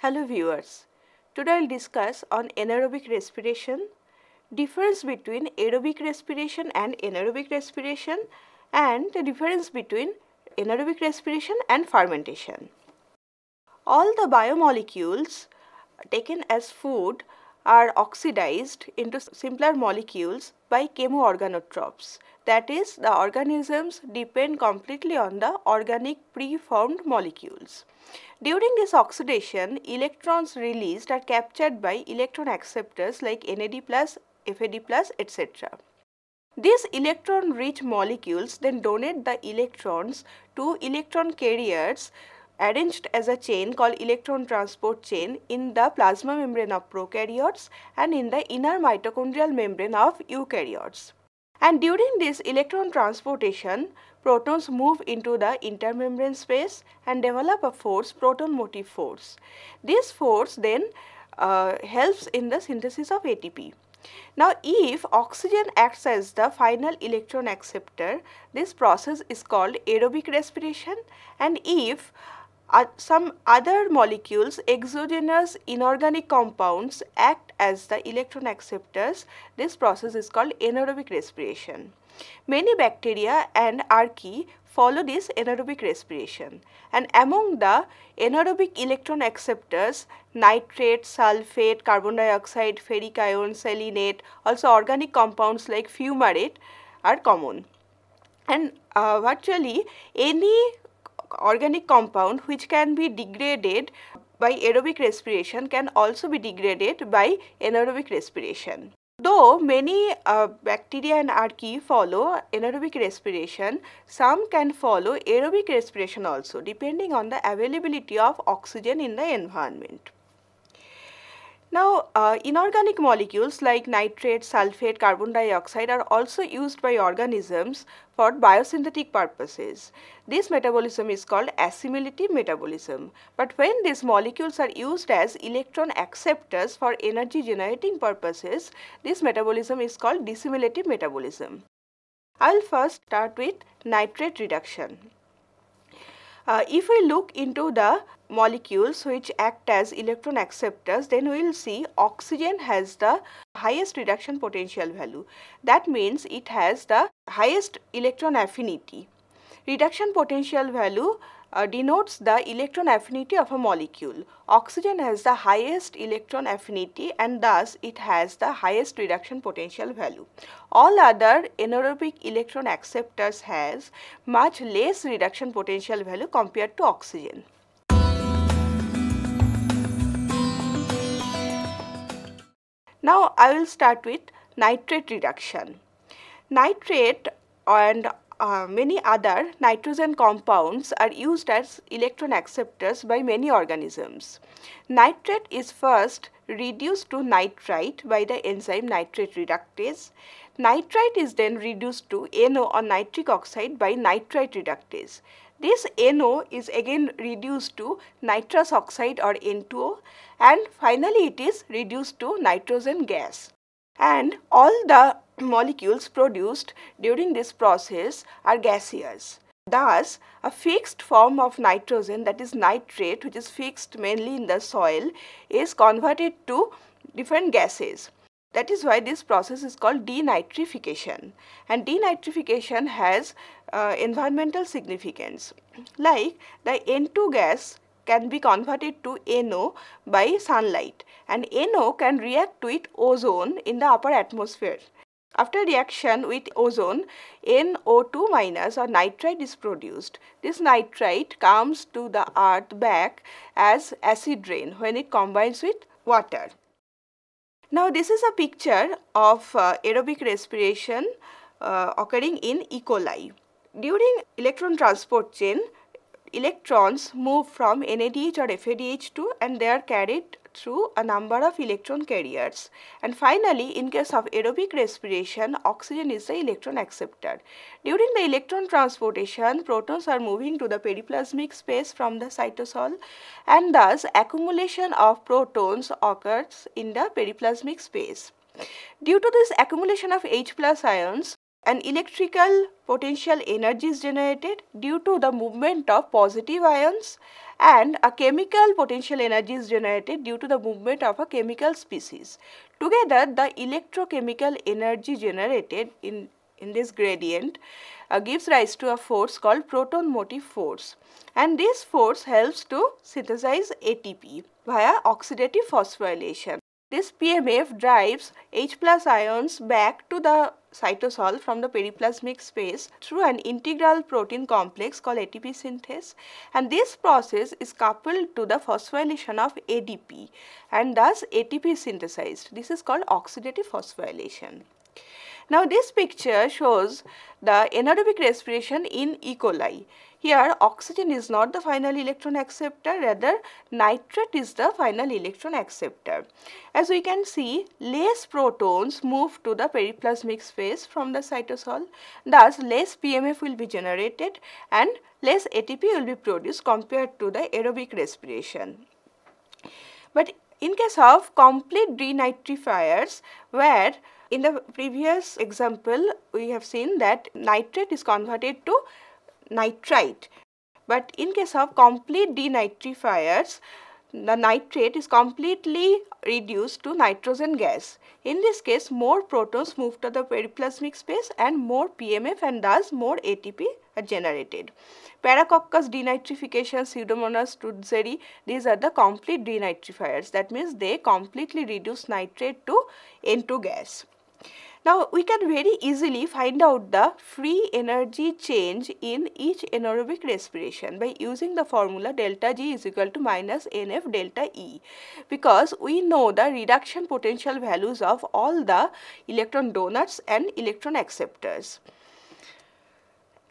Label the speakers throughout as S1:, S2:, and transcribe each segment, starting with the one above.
S1: Hello viewers, today I will discuss on anaerobic respiration, difference between aerobic respiration and anaerobic respiration and the difference between anaerobic respiration and fermentation. All the biomolecules taken as food are oxidized into simpler molecules by chemoorganotropes. That is, the organisms depend completely on the organic preformed molecules. During this oxidation, electrons released are captured by electron acceptors like NAD+, FAD+, etc. These electron-rich molecules then donate the electrons to electron carriers arranged as a chain called electron transport chain in the plasma membrane of prokaryotes and in the inner mitochondrial membrane of eukaryotes. And during this electron transportation, protons move into the intermembrane space and develop a force, proton motive force. This force then helps in the synthesis of ATP. Now, if oxygen acts as the final electron acceptor, this process is called aerobic respiration, and if some other molecules, exogenous inorganic compounds, act as the electron acceptors, this process is called anaerobic respiration. Many bacteria and archaea follow this anaerobic respiration, and among the anaerobic electron acceptors, nitrate, sulfate, carbon dioxide, ferric ion, selenate, also organic compounds like fumarate are common. And virtually any organic compound which can be degraded by aerobic respiration can also be degraded by anaerobic respiration. Though many bacteria and archaea follow anaerobic respiration, some can follow aerobic respiration also, depending on the availability of oxygen in the environment. Now, inorganic molecules like nitrate, sulfate, carbon dioxide are also used by organisms for biosynthetic purposes. This metabolism is called assimilative metabolism. But when these molecules are used as electron acceptors for energy generating purposes, this metabolism is called dissimilative metabolism. I will first start with nitrate reduction. If we look into the molecules which act as electron acceptors, then we will see oxygen has the highest reduction potential value. That means it has the highest electron affinity. Reduction potential value denotes the electron affinity of a molecule. Oxygen has the highest electron affinity and thus it has the highest reduction potential value. All other anaerobic electron acceptors has much less reduction potential value compared to oxygen. Now I will start with nitrate reduction. Nitrate and many other nitrogen compounds are used as electron acceptors by many organisms. Nitrate is first reduced to nitrite by the enzyme nitrate reductase. Nitrite is then reduced to NO or nitric oxide by nitrite reductase. This NO is again reduced to nitrous oxide or N2O, and finally it is reduced to nitrogen gas. And all the molecules produced during this process are gaseous. Thus, a fixed form of nitrogen, that is nitrate, which is fixed mainly in the soil, is converted to different gases. That is why this process is called denitrification, and denitrification has environmental significance. Like the N2 gas can be converted to NO by sunlight, and NO can react with ozone in the upper atmosphere. After reaction with ozone, NO2 minus or nitrite is produced. This nitrite comes to the earth back as acid rain when it combines with water. Now this is a picture of aerobic respiration occurring in E. coli. During electron transport chain, electrons move from NADH or FADH2 and they are carried through a number of electron carriers. And finally, in case of aerobic respiration, oxygen is the electron acceptor. During the electron transportation, protons are moving to the periplasmic space from the cytosol, and thus accumulation of protons occurs in the periplasmic space. Due to this accumulation of H+ ions, an electrical potential energy is generated due to the movement of positive ions, and a chemical potential energy is generated due to the movement of a chemical species. Together, the electrochemical energy generated in this gradient gives rise to a force called proton motive force, and this force helps to synthesize ATP via oxidative phosphorylation. This PMF drives H plus ions back to the cytosol from the periplasmic space through an integral protein complex called ATP synthase, and this process is coupled to the phosphorylation of ADP, and thus ATP is synthesized. This is called oxidative phosphorylation. Now, this picture shows the anaerobic respiration in E. coli. Here, oxygen is not the final electron acceptor, rather nitrate is the final electron acceptor. As we can see, less protons move to the periplasmic space from the cytosol, thus less PMF will be generated and less ATP will be produced compared to the aerobic respiration. But in case of complete denitrifiers, where in the previous example we have seen that nitrate is converted to nitrite, but in case of complete denitrifiers, the nitrate is completely reduced to nitrogen gas. In this case, more protons move to the periplasmic space and more PMF, and thus more ATP are generated. Paracoccus denitrification, Pseudomonas tutzeri, these are the complete denitrifiers. That means they completely reduce nitrate to N2 gas. Now, we can very easily find out the free energy change in each anaerobic respiration by using the formula delta G is equal to minus NF delta E, because we know the reduction potential values of all the electron donors and electron acceptors.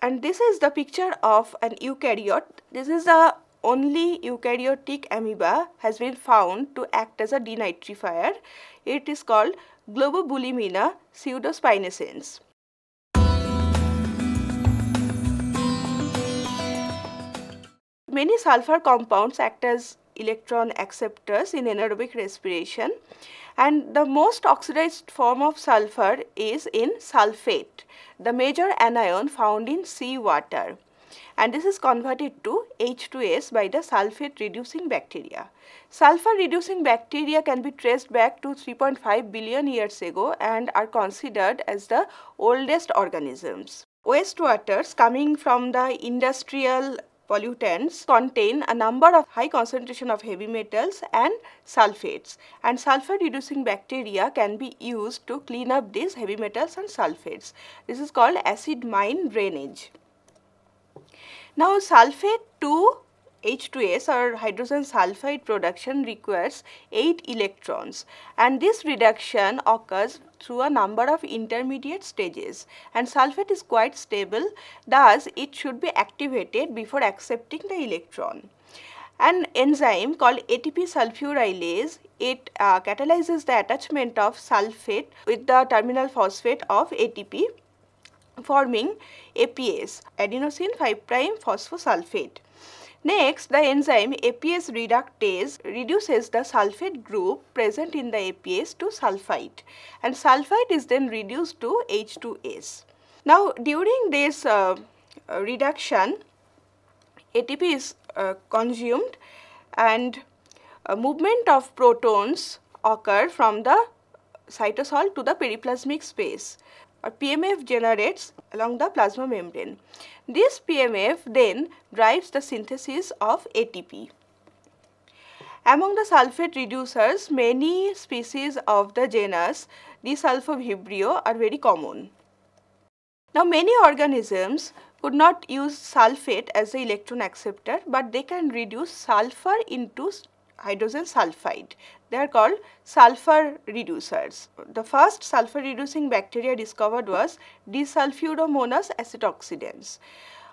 S1: And this is the picture of an eukaryote. This is the only eukaryotic amoeba has been found to act as a denitrifier. It is called Globobulimina pseudospinescens. Many sulfur compounds act as electron acceptors in anaerobic respiration, and the most oxidized form of sulfur is in sulfate, the major anion found in seawater, and this is converted to H2S by the sulfate reducing bacteria. Sulfur reducing bacteria can be traced back to 3.5 billion years ago and are considered as the oldest organisms. Wastewaters coming from the industrial pollutants contain a number of high concentration of heavy metals and sulfates, and sulfur reducing bacteria can be used to clean up these heavy metals and sulfates. This is called acid mine drainage. Now, sulfate to H2S or hydrogen sulfide production requires 8 electrons, and this reduction occurs through a number of intermediate stages, and sulfate is quite stable, thus it should be activated before accepting the electron. An enzyme called ATP sulfurylase, it catalyzes the attachment of sulfate with the terminal phosphate of ATP, forming APS, adenosine 5' phosphosulfate. Next, the enzyme APS reductase reduces the sulfate group present in the APS to sulfite, and sulfite is then reduced to H2S. Now, during this reduction, ATP is consumed and movement of protons occur from the cytosol to the periplasmic space. PMF generates along the plasma membrane. This PMF then drives the synthesis of ATP. Among the sulfate reducers, many species of the genus Desulfovibrio are very common. Now, many organisms could not use sulfate as the electron acceptor, but they can reduce sulfur into hydrogen sulfide. They are called sulfur reducers. The first sulfur reducing bacteria discovered was Desulfuromonas acetoxidans.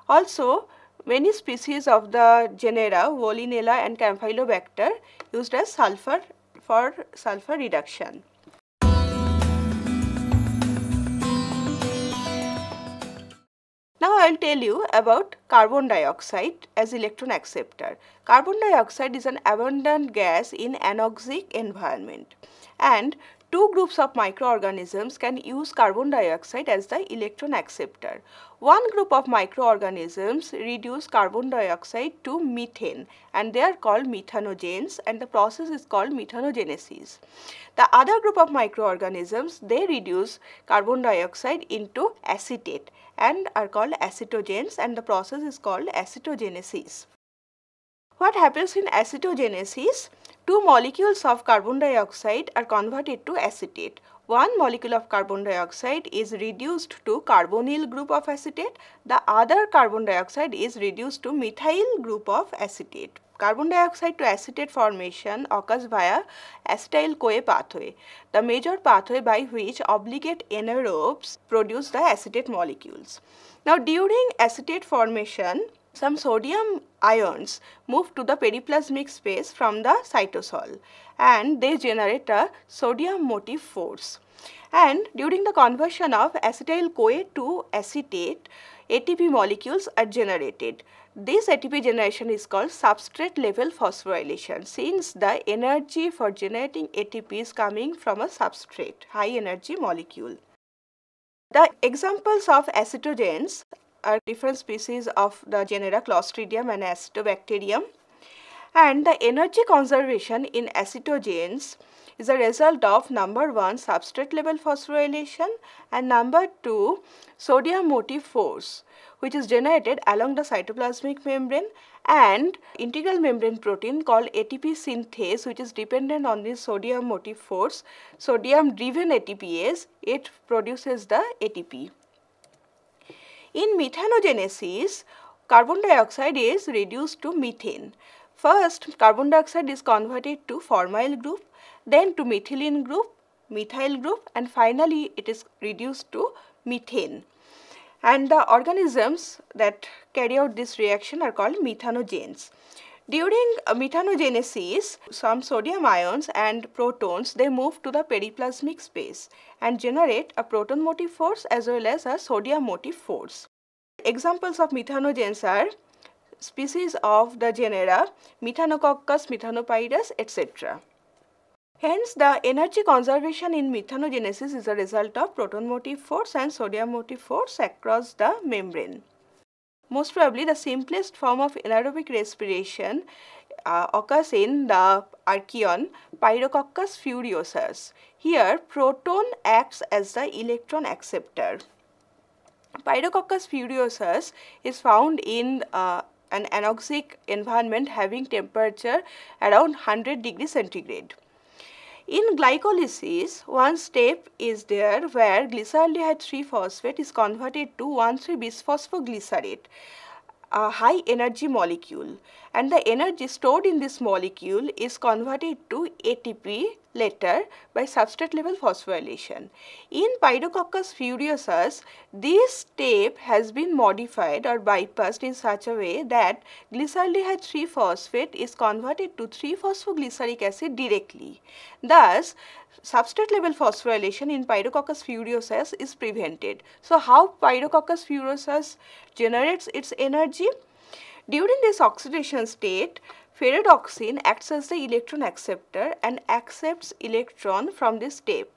S1: Also, many species of the genera Vollinella and Campylobacter used as sulfur for sulfur reduction. Now, I will tell you about carbon dioxide as electron acceptor. Carbon dioxide is an abundant gas in anoxic environment, and two groups of microorganisms can use carbon dioxide as the electron acceptor. One group of microorganisms reduce carbon dioxide to methane and they are called methanogens, and the process is called methanogenesis. The other group of microorganisms, they reduce carbon dioxide into acetate and are called acetogens, and the process is called acetogenesis. What happens in acetogenesis? Two molecules of carbon dioxide are converted to acetate. One molecule of carbon dioxide is reduced to carbonyl group of acetate. The other carbon dioxide is reduced to methyl group of acetate. Carbon dioxide to acetate formation occurs via acetyl-CoA pathway, the major pathway by which obligate anaerobes produce the acetate molecules. Now, during acetate formation, some sodium ions move to the periplasmic space from the cytosol and they generate a sodium motive force. And during the conversion of acetyl-CoA to acetate, ATP molecules are generated. This ATP generation is called substrate level phosphorylation, since the energy for generating ATP is coming from a substrate, high energy molecule. The examples of acetogens are different species of the genera Clostridium and Acetobacterium, and the energy conservation in acetogens is a result of number 1 substrate level phosphorylation and number 2 sodium motive force, which is generated along the cytoplasmic membrane, and integral membrane protein called ATP synthase, which is dependent on this sodium motive force. Sodium driven ATPase, it produces the ATP. In methanogenesis, carbon dioxide is reduced to methane. First, carbon dioxide is converted to formyl group, then to methylene group, methyl group, and finally it is reduced to methane. And the organisms that carry out this reaction are called methanogens. During methanogenesis, some sodium ions and protons, they move to the periplasmic space and generate a proton motive force as well as a sodium motive force. Examples of methanogens are species of the genera Methanococcus, Methanopyrus, etc. Hence, the energy conservation in methanogenesis is a result of proton motive force and sodium motive force across the membrane. Most probably, the simplest form of anaerobic respiration occurs in the archaeon Pyrococcus furiosus. Here, proton acts as the electron acceptor. Pyrococcus furiosus is found in an anoxic environment having temperature around 100 degrees centigrade. In glycolysis, one step is there where glyceraldehyde 3-phosphate is converted to 1,3-bisphosphoglycerate, a high energy molecule, and the energy stored in this molecule is converted to ATP later by substrate level phosphorylation. In Pyrococcus furiosus, this step has been modified or bypassed in such a way that glyceraldehyde 3-phosphate is converted to 3-phosphoglyceric acid directly. Thus, substrate level phosphorylation in Pyrococcus furiosus is prevented. So, how Pyrococcus furiosus generates its energy? During this oxidation state, ferredoxin acts as the electron acceptor and accepts electron from this step.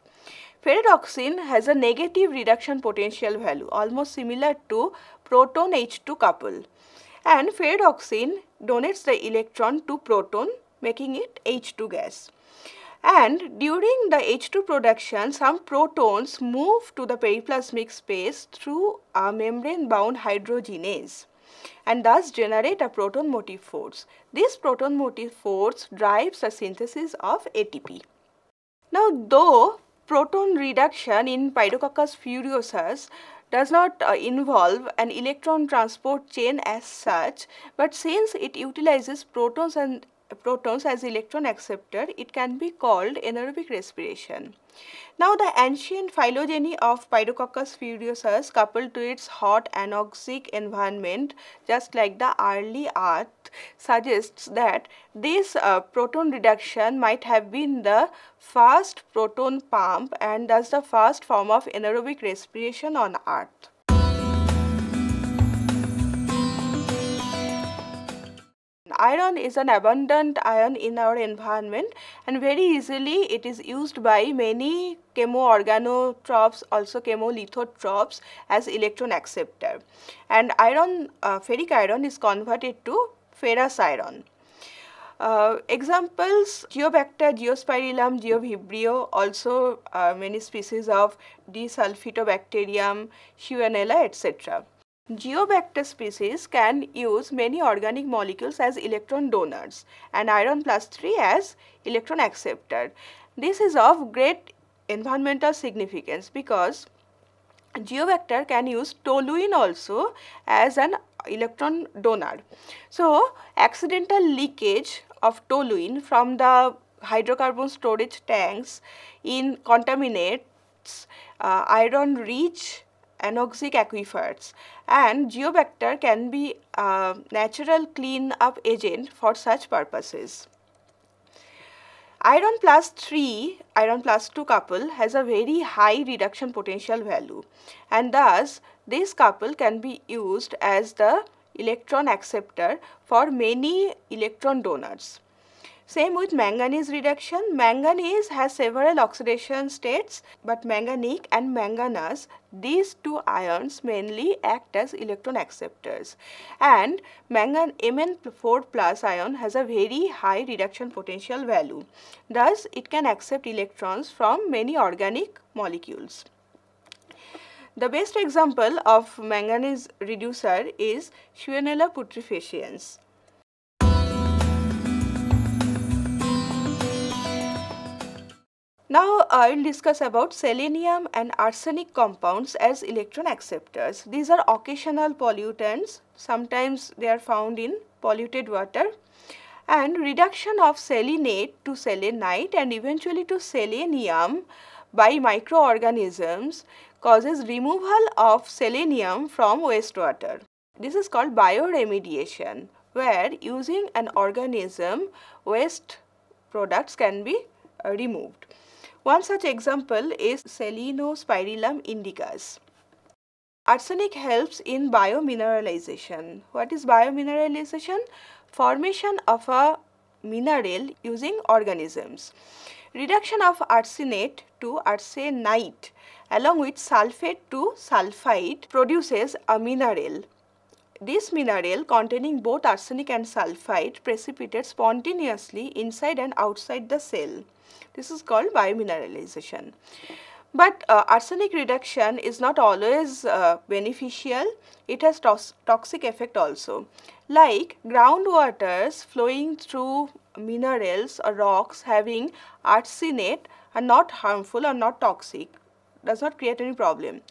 S1: Ferredoxin has a negative reduction potential value, almost similar to proton H2 couple, and ferredoxin donates the electron to proton, making it H2 gas. And during the H2 production, some protons move to the periplasmic space through a membrane bound hydrogenase and thus generate a proton motive force. This proton motive force drives the synthesis of ATP. Now, though proton reduction in Pyrococcus furiosus does not involve an electron transport chain as such, but since it utilizes protons as electron acceptor, it can be called anaerobic respiration. Now, the ancient phylogeny of Pyrococcus furiosus coupled to its hot anoxic environment, just like the early earth, suggests that this proton reduction might have been the first proton pump and thus the first form of anaerobic respiration on earth. Iron is an abundant ion in our environment, and very easily it is used by many chemoorganotrophs, also chemolithotrophs, as electron acceptor. And iron, ferric iron is converted to ferrous iron. Examples: Geobacter, Geospirillum, Geovibrio, also many species of Desulfitobacterium, Shewanella, etc. Geobacter species can use many organic molecules as electron donors and iron plus 3 as electron acceptor. This is of great environmental significance because Geobacter can use toluene also as an electron donor. So, accidental leakage of toluene from the hydrocarbon storage tanks contaminates iron rich anoxic aquifers, and Geobacter can be a natural clean up agent for such purposes. Iron plus 3, iron plus 2 couple has a very high reduction potential value, and thus this couple can be used as the electron acceptor for many electron donors. Same with manganese reduction. Manganese has several oxidation states, but manganic and manganese, these two ions mainly act as electron acceptors, and Mn4 plus ion has a very high reduction potential value. Thus, it can accept electrons from many organic molecules. The best example of manganese reducer is Shewanella putrefaciens. Now I will discuss about selenium and arsenic compounds as electron acceptors. These are occasional pollutants, sometimes they are found in polluted water, and reduction of selenate to selenite and eventually to selenium by microorganisms causes removal of selenium from wastewater. This is called bioremediation, where using an organism waste products can be removed. One such example is Selenospirillum indicus. Arsenic helps in biomineralization. What is biomineralization? Formation of a mineral using organisms. Reduction of arsenate to arsenite along with sulfate to sulfide produces a mineral. This mineral containing both arsenic and sulfide precipitates spontaneously inside and outside the cell. This is called biomineralization. But arsenic reduction is not always beneficial. It has toxic effect also. Like groundwaters flowing through minerals or rocks having arsenate are not harmful or not toxic, does not create any problem.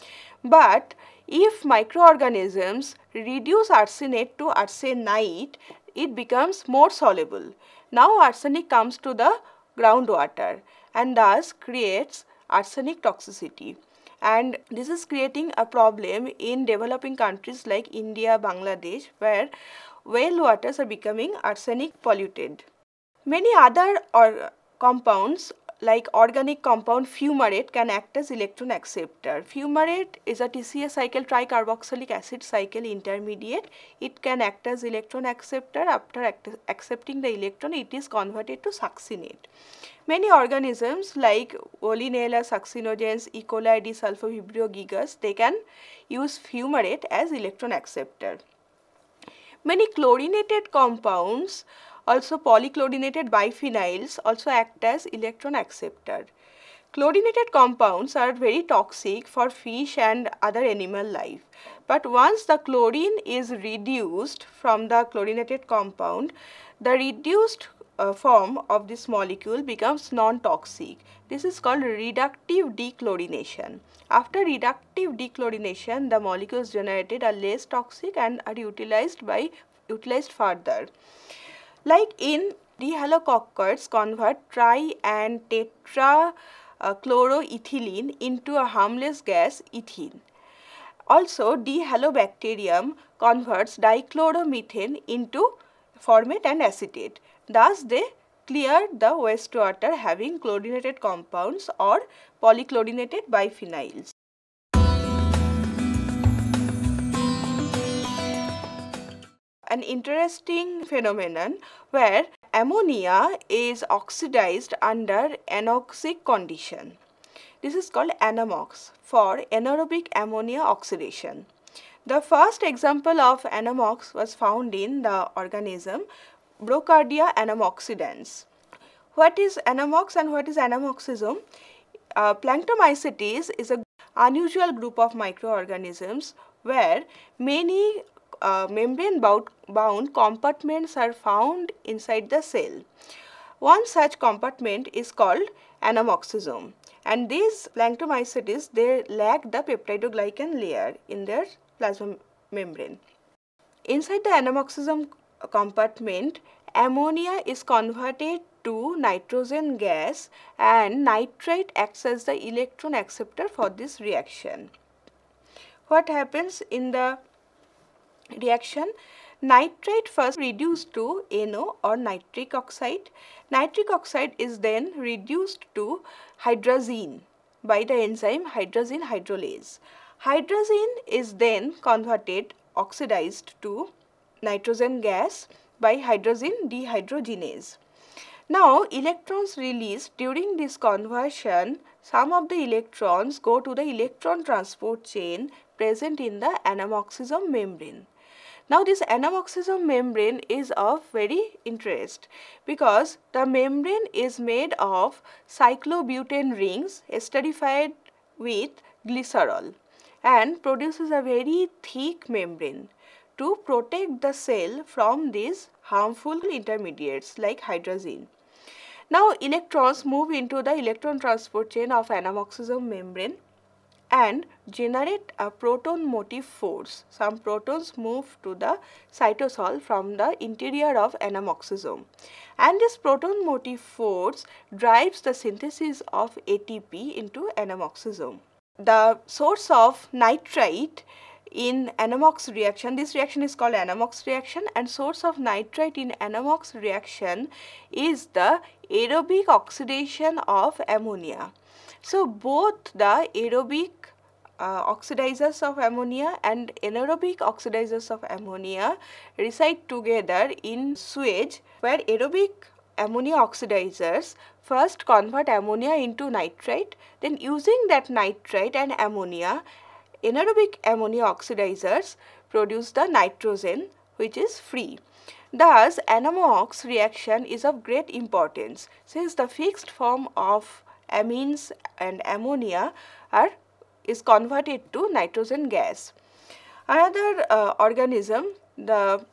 S1: But if microorganisms reduce arsenate to arsenite, it becomes more soluble. Now arsenic comes to the groundwater and thus creates arsenic toxicity, and this is creating a problem in developing countries like India, Bangladesh, where well waters are becoming arsenic polluted. Many other compounds like organic compound fumarate can act as electron acceptor. Fumarate is a TCA cycle tricarboxylic acid cycle intermediate. It can act as electron acceptor. After accepting the electron, it is converted to succinate. Many organisms like Wollenella succinogens, E. coli, Desulfovibrio gigas, they can use fumarate as electron acceptor. Many chlorinated compounds, also polychlorinated biphenyls, also act as electron acceptor. Chlorinated compounds are very toxic for fish and other animal life, but once the chlorine is reduced from the chlorinated compound, the reduced form of this molecule becomes non-toxic. This is called reductive dechlorination. After reductive dechlorination, the molecules generated are less toxic and are utilized further. Like in dihalococcus convert tri and tetra chloroethylene into a harmless gas ethene. Also, Dehalobacterium converts dichloromethane into formate and acetate. Thus, they clear the wastewater having chlorinated compounds or polychlorinated biphenyls. an interesting phenomenon where ammonia is oxidized under anoxic condition. This is called anamox for anaerobic ammonia oxidation. The first example of anamox was found in the organism Brocardia anamoxidans. What is anamox and what is anamoxism? Planktomycetes is an unusual group of microorganisms where many membrane bound compartments are found inside the cell. One such compartment is called anamoxisome, and these planktomycetes, they lack the peptidoglycan layer in their plasma membrane. Inside the anamoxisome compartment, ammonia is converted to nitrogen gas and nitrite acts as the electron acceptor for this reaction. What happens in the reaction? Nitrite first reduced to NO or nitric oxide. Nitric oxide is then reduced to hydrazine by the enzyme hydrazine hydrolase. Hydrazine is then converted, oxidized to nitrogen gas by hydrazine dehydrogenase. Now, electrons released during this conversion, some of the electrons go to the electron transport chain present in the anamoxisome membrane. Now, this anamoxisome membrane is of very interest because the membrane is made of cyclobutane rings esterified with glycerol and produces a very thick membrane to protect the cell from these harmful intermediates like hydrazine. Now, electrons move into the electron transport chain of anamoxisome membrane and generate a proton motive force. Some protons move to the cytosol from the interior of anamoxisome, and this proton motive force drives the synthesis of ATP into anamoxisome. The source of nitrite in anamox reaction, this reaction is called anamox reaction, and source of nitrite in anamox reaction is the aerobic oxidation of ammonia. So, both the aerobic oxidizers of ammonia and anaerobic oxidizers of ammonia reside together in sewage, where aerobic ammonia oxidizers first convert ammonia into nitrite, then using that nitrite and ammonia, anaerobic ammonia oxidizers produce the nitrogen, which is free. Thus, anamox reaction is of great importance since the fixed form of amines and ammonia is converted to nitrogen gas. Another organism, the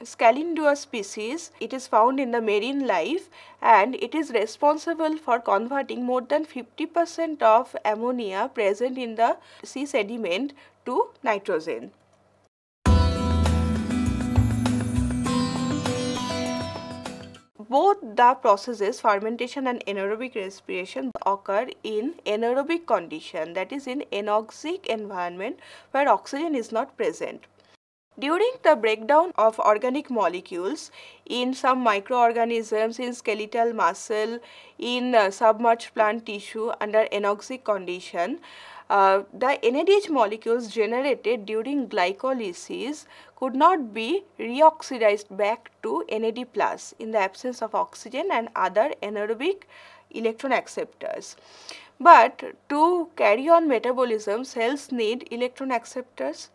S1: Scalindua species, it is found in the marine life and it is responsible for converting more than 50% of ammonia present in the sea sediment to nitrogen. Both the processes, fermentation and anaerobic respiration, occur in anaerobic condition, that is in anoxic environment where oxygen is not present. During the breakdown of organic molecules in some microorganisms, in skeletal muscle, in submerged plant tissue under anoxic condition, the NADH molecules generated during glycolysis could not be reoxidized back to NAD+ in the absence of oxygen and other anaerobic electron acceptors. But to carry on metabolism, cells need electron acceptors.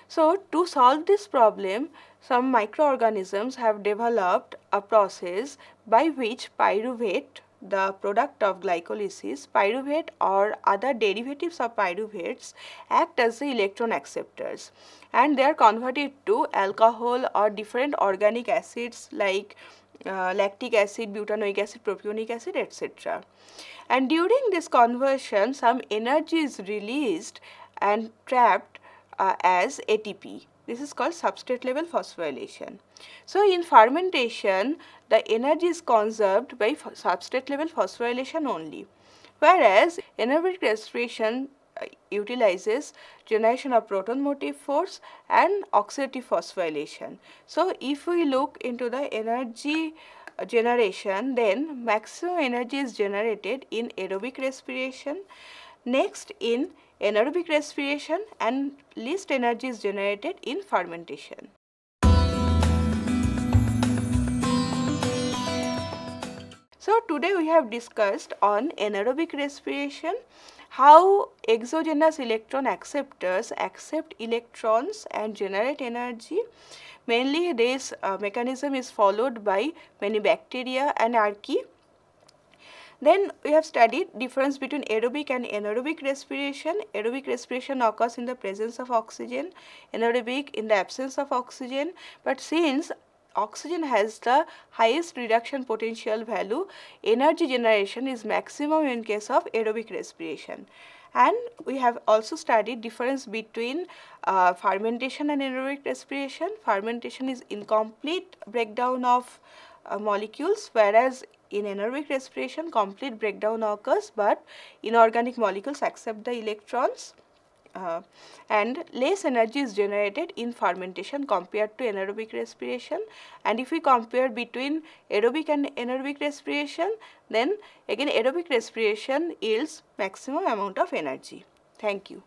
S1: So, to solve this problem, some microorganisms have developed a process by which pyruvate, the product of glycolysis, pyruvate or other derivatives of pyruvates act as the electron acceptors, and they are converted to alcohol or different organic acids like lactic acid, butanoic acid, propionic acid, etc. And during this conversion, some energy is released and trapped as ATP. This is called substrate level phosphorylation. So, in fermentation, the energy is conserved by substrate level phosphorylation only, whereas anaerobic respiration utilizes generation of proton motive force and oxidative phosphorylation. So, if we look into the energy generation, then maximum energy is generated in aerobic respiration, next in anaerobic respiration, and least energy is generated in fermentation. So today we have discussed on anaerobic respiration, how exogenous electron acceptors accept electrons and generate energy. Mainly this mechanism is followed by many bacteria and archaea. Then we have studied difference between aerobic and anaerobic respiration. Aerobic respiration occurs in the presence of oxygen, anaerobic in the absence of oxygen. But since oxygen has the highest reduction potential value, energy generation is maximum in case of aerobic respiration. And we have also studied difference between fermentation and anaerobic respiration. Fermentation is incomplete breakdown of molecules, whereas in anaerobic respiration complete breakdown occurs, but inorganic molecules accept the electrons. And less energy is generated in fermentation compared to anaerobic respiration. And if we compare between aerobic and anaerobic respiration, then again aerobic respiration yields maximum amount of energy. Thank you.